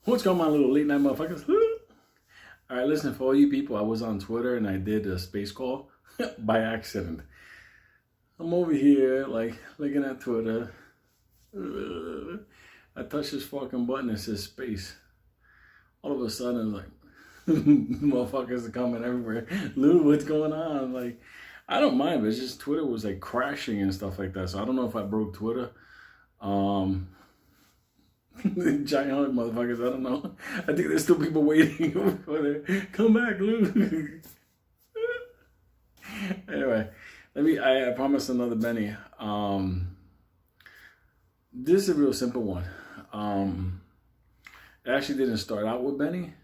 What's going on, little late night motherfuckers? All right, listen, for all you people, I was on Twitter and I did a space call by accident. I'm over here, like, looking at Twitter. I touch this fucking button that says space. All of a sudden, like, motherfuckers are coming everywhere. Lou, what's going on? Like, I don't mind, but it's just Twitter was like crashing and stuff like that. So I don't know if I broke Twitter. Giant hug motherfuckers, I don't know. I think there's still people waiting over there. Come back, Lou. Anyway, I promised another Benny. This is a real simple one. It actually didn't start out with Benny,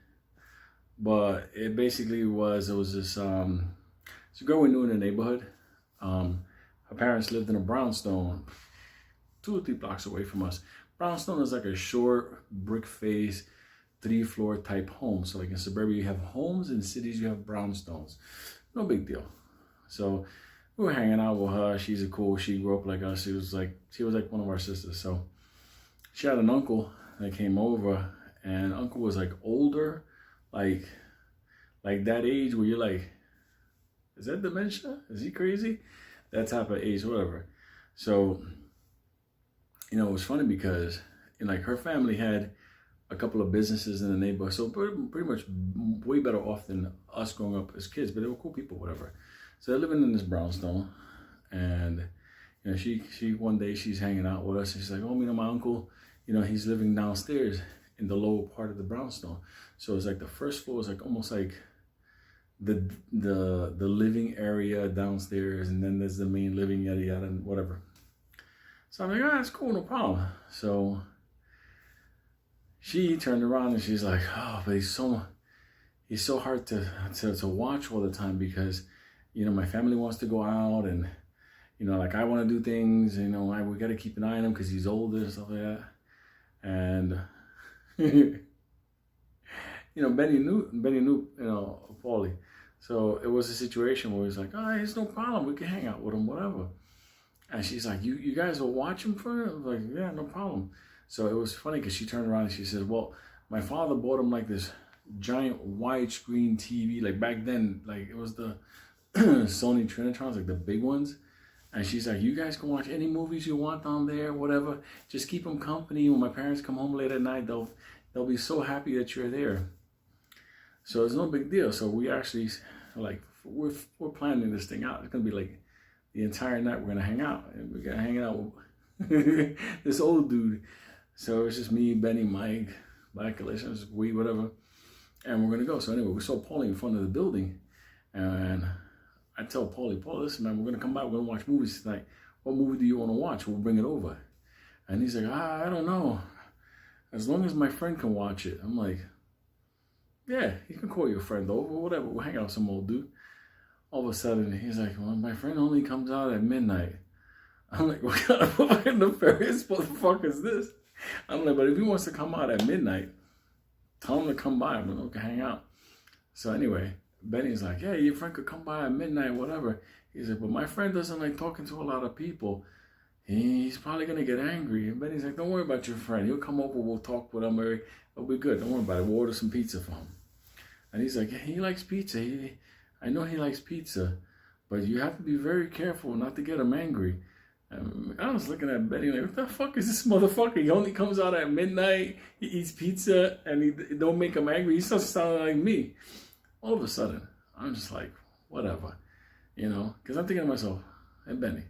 but it basically was this it's a girl we knew in the neighborhood. Her parents lived in a brownstone 2 or 3 blocks away from us. Brownstone is like a short brick face, 3-floor type home. So like in suburbia you have homes, in cities you have brownstones. No big deal. So we were hanging out with her. She grew up like us. She was like one of our sisters. So she had an uncle that came over, and uncle was like older, like that age where you're like, is that dementia? Is he crazy? That type of age, whatever. So, you know, it was funny because, you know, like her family had a couple of businesses in the neighborhood, so pretty much way better off than us growing up as kids, but they were cool people, whatever. So they're living in this brownstone, and you know, she one day she's hanging out with us, and she's like, oh, you know, my uncle, you know, he's living downstairs in the lower part of the brownstone. So it's like the first floor is like almost like the living area downstairs, and then there's the main living, yada yada, and whatever. So I'm like, oh, that's cool, no problem. So she turned around and she's like, oh, but he's so hard to watch all the time because, you know, my family wants to go out, and, you know, like I want to do things, you know, we got to keep an eye on him because he's older and stuff like that. And, you know, Benny knew, you know, Paulie. So it was a situation where he's like, oh, it's no problem. We can hang out with him, whatever. And she's like, you guys will watch him for it? I was like, yeah, no problem. So it was funny because she turned around and she said, well, my father bought him like this giant widescreen TV. Like back then, like it was the Sony Trinitrons, like the big ones. And she's like, you guys can watch any movies you want on there, whatever. Just keep them company. When my parents come home late at night, they'll be so happy that you're there. So it's no big deal. So we actually, like, we're planning this thing out. It's going to be like the entire night we're going to hang out. And we're going to hang out with this old dude. So it's just me, Benny, Mike, Black Galatians, we, whatever. And we're going to go. So anyway, we saw Paulie in front of the building. And I tell Paulie, listen, man, we're going to come by. We're going to watch movies tonight. What movie do you want to watch? We'll bring it over. And he's like, I don't know. As long as my friend can watch it. I'm like, yeah, you can call your friend over, whatever. We'll hang out with some old dude. All of a sudden, he's like, well, my friend only comes out at midnight. I'm like, what kind of fucking nefarious motherfucker is this? I'm like, but if he wants to come out at midnight, tell him to come by. I'm like, okay, hang out. So anyway, Benny's like, yeah, your friend could come by at midnight, whatever. He's like, but my friend doesn't like talking to a lot of people. He's probably going to get angry. And Benny's like, don't worry about your friend. He'll come over, we'll talk with him. It'll be good. Don't worry about it. We'll order some pizza for him. And he's like, yeah, he likes pizza. I know he likes pizza, but you have to be very careful not to get him angry. And I was looking at Benny like, what the fuck is this motherfucker? He only comes out at midnight, he eats pizza, and he don't make him angry. He starts sounding like me. All of a sudden, I'm just like, whatever, you know? Because I'm thinking to myself, hey, Benny,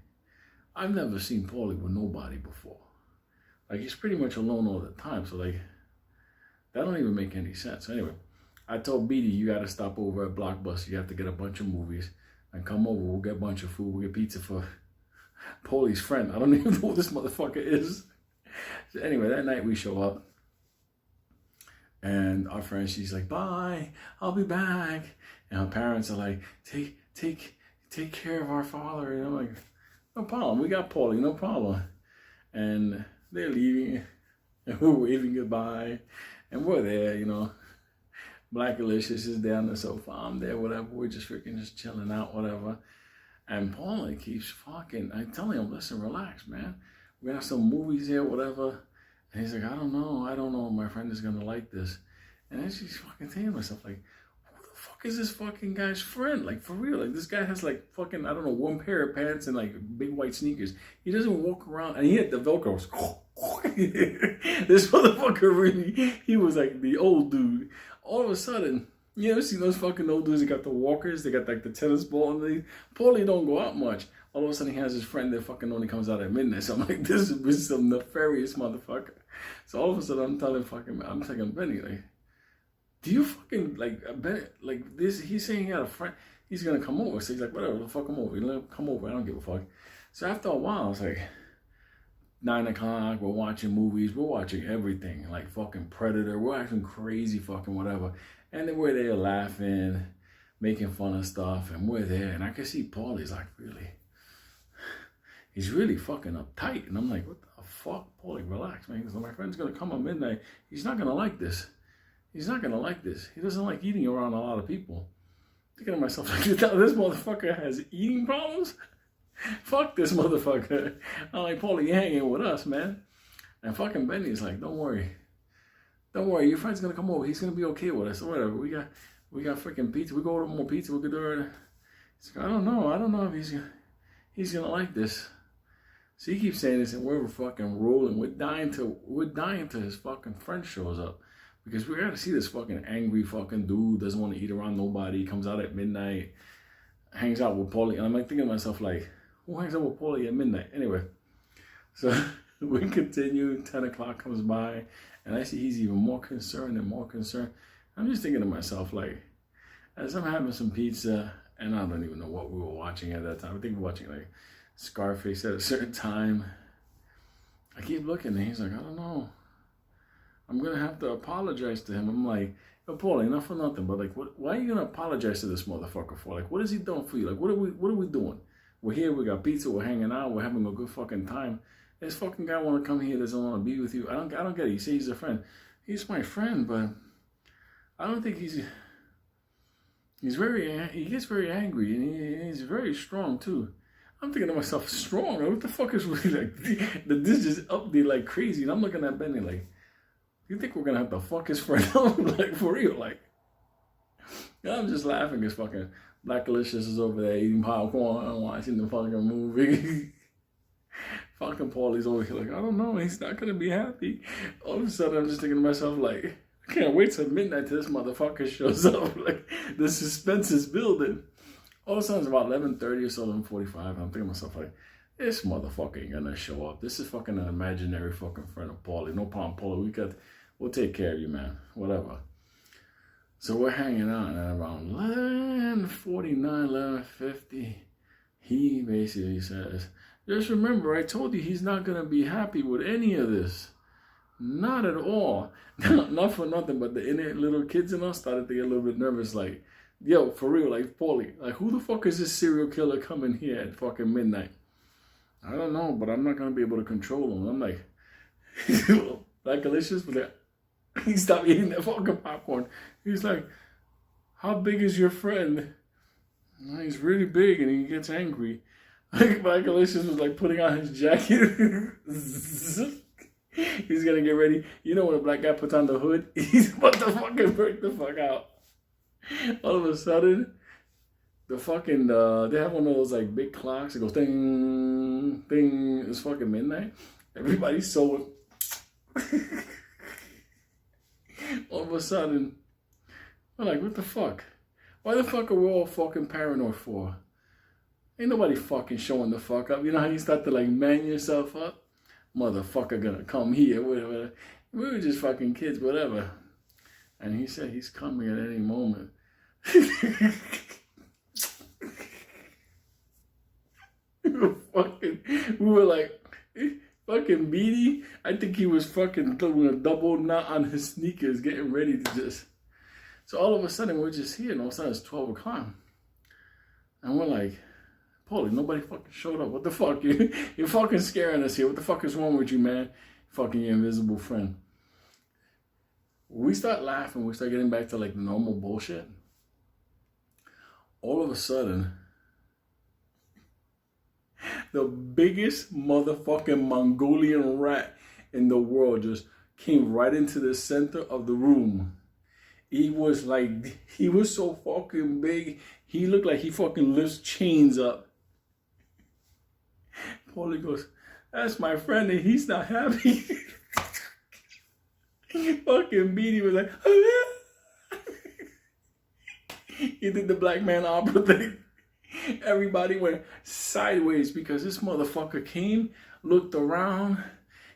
I've never seen Paulie with nobody before. Like, he's pretty much alone all the time. So, like, that don't even make any sense. So anyway, I told Beatty, you got to stop over at Blockbuster. You have to get a bunch of movies and come over. We'll get a bunch of food. We'll get pizza for Paulie's friend. I don't even know who this motherfucker is. So anyway, that night we show up. And our friend, she's like, bye, I'll be back. And her parents are like, take care of our father. And I'm like, no problem. We got Paulie, no problem. And they're leaving. And we're waving goodbye. And we're there, you know. Black Alicious is there on the sofa. I'm there, whatever. We're just freaking just chilling out, whatever. And Paulie keeps fucking, I'm telling him, listen, relax, man. We're gonna have some movies here, whatever. And he's like, I don't know if my friend is gonna like this. And then she's fucking thinking to myself, like, who the fuck is this fucking guy's friend? Like, for real, like, this guy has like fucking, I don't know, one pair of pants and like big white sneakers. He doesn't walk around, and he had the Velcros. This motherfucker really, he was like the old dude. All of a sudden, you ever see those fucking old dudes that got the walkers? They got like the tennis ball, and Paulie don't go out much. All of a sudden, he has his friend that fucking only comes out at midnight. So I'm like, this is some nefarious motherfucker. So all of a sudden, I'm telling Benny, like, do you fucking, like, Benny, like, this, he's saying he had a friend, he's gonna come over. So he's like, whatever, fuck him over. Let him come over, I don't give a fuck. So after a while, I was like, 9 o'clock, we're watching movies, we're watching everything, like fucking Predator, we're acting crazy fucking whatever. And then we're there laughing, making fun of stuff, and we're there, and I can see Paulie's like, really, he's really fucking uptight. And I'm like, what the fuck? Paulie, relax, man. Because my friend's gonna come at midnight. He's not gonna like this. He's not gonna like this. He doesn't like eating around a lot of people. Thinking to myself, like, this motherfucker has eating problems? Fuck this motherfucker. I'm like, Paulie, you hanging with us, man. And fucking Benny's like, don't worry. Don't worry, your friend's gonna come over. He's gonna be okay with us. Or whatever. We got freaking pizza. We go order more pizza. We could do it. He's like, I don't know if he's gonna like this. So he keeps saying this, and we're fucking rolling. We're dying till his fucking friend shows up. Because we gotta see this fucking angry fucking dude, doesn't want to eat around nobody, comes out at midnight, hangs out with Paulie. And I'm like thinking to myself, like, who hangs out with Paulie at midnight? Anyway, so we continue, 10 o'clock comes by, and I see he's even more concerned and more concerned. I'm just thinking to myself, like, as I'm having some pizza, and I don't even know what we were watching at that time. I think we were watching, like, Scarface at a certain time. I keep looking, and he's like, I don't know. I'm going to have to apologize to him. I'm like, yo, Paulie, not for nothing, but, like, why are you going to apologize to this motherfucker for? Like, what is he doing for you? Like, what are we doing? We're here, we got pizza, we're hanging out, we're having a good fucking time. This fucking guy want to come here, doesn't want to be with you. I don't get it. You say he's a friend. He's my friend, but I don't think he gets very angry, and he's very strong too. I'm thinking to myself, strong? What the fuck is really, like, this is up there like crazy? And I'm looking at Benny like, you think we're gonna have to fuck his friend up? Like, for real? Like, I'm just laughing because fucking Black Delicious is over there eating popcorn and watching the fucking movie. Fucking Paulie's over here like, I don't know, he's not gonna be happy. All of a sudden, I'm just thinking to myself like, I can't wait till midnight till this motherfucker shows up. Like, the suspense is building. All of a sudden, it's about 11:30 or so, 11:45. I'm thinking to myself like, this motherfucker ain't gonna show up. This is fucking an imaginary fucking friend of Paulie. No problem, Paulie. We'll take care of you, man. Whatever. So we're hanging out, and around 11:49, 11:50, he basically says, just remember, I told you he's not gonna be happy with any of this. Not at all. Not for nothing, but the innate little kids in us started to get a little bit nervous, like, yo, for real, like, Paulie, like, who the fuck is this serial killer coming here at fucking midnight? I don't know, but I'm not gonna be able to control him. I'm like, Black Delicious, but he stopped eating that fucking popcorn. He's like, how big is your friend? He's really big, and he gets angry. Like, Black Delicious was like putting on his jacket. He's gonna get ready. You know when a black guy puts on the hood, he's about to fucking break the fuck out. All of a sudden, the fucking, they have one of those like big clocks that goes ding, ding. It's fucking midnight. Everybody's so. All of a sudden, we're like, what the fuck? Why the fuck are we all fucking paranoid for? Ain't nobody fucking showing the fuck up. You know how you start to like man yourself up? Motherfucker gonna come here, whatever. We were just fucking kids, whatever. And he said he's coming at any moment. We were like, fucking Beatty. I think he was fucking doing a double knot on his sneakers, getting ready to just. So all of a sudden we're just here, and all of a sudden it's 12 o'clock. And we're like, Paulie, nobody fucking showed up. What the fuck? You're fucking scaring us here. What the fuck is wrong with you, man? Fucking your invisible friend. We start laughing. We start getting back to like the normal bullshit. All of a sudden, the biggest motherfucking Mongolian rat in the world just came right into the center of the room. He was so fucking big. He looked like he fucking lifts chains up. Paulie goes, that's my friend and he's not happy. Fucking Beatty was like, oh, yeah. He did the black man opera thing. Everybody went sideways because this motherfucker came, looked around,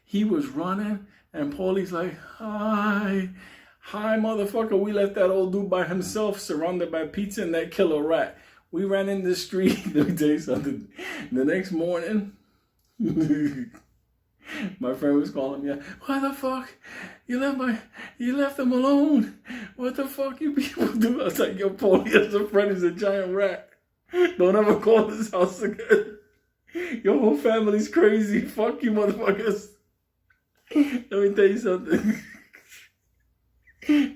he was running, and Paulie's like, hi, motherfucker. We left that old dude by himself, surrounded by pizza and that killer rat. We ran in the street. Let me tell you something. The next morning, my friend was calling me, what the fuck? You left him alone. What the fuck you people do? I was like, yo, Paulie as a friend is a giant rat. Don't ever call this house again. Your whole family's crazy. Fuck you, motherfuckers. Let me tell you something.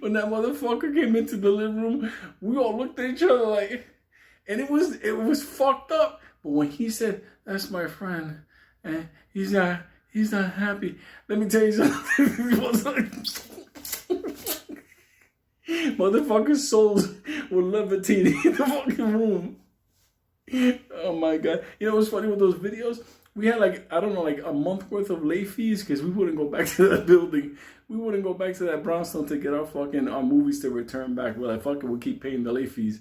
When that motherfucker came into the living room, we all looked at each other like, and it was fucked up. But when he said, that's my friend, and he's not happy. Let me tell you something. It was like, motherfucker's souls were levitating in the fucking room. Oh my God. You know what's funny with those videos? We had a month worth of late fees because we wouldn't go back to that building. We wouldn't go back to that brownstone to get our movies to return back. We're like, fuck it, we'll keep paying the late fees.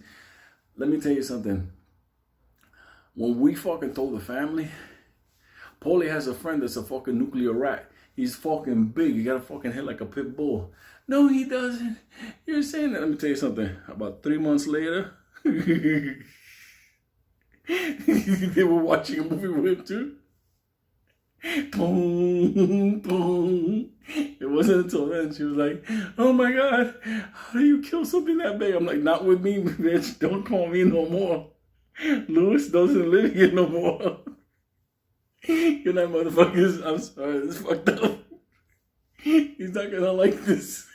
Let me tell you something. When we fucking told the family, Paulie has a friend that's a fucking nuclear rat. He's fucking big. He got a fucking head like a pit bull. No, he doesn't. You're saying that. Let me tell you something. About 3 months later, they were watching a movie with him too. Boom, boom. It wasn't until then she was like, oh my God, how do you kill something that big? I'm like, not with me, bitch. Don't call me no more. Louis doesn't live here no more. Good night, motherfuckers. I'm sorry, this fucked up. He's not gonna like this.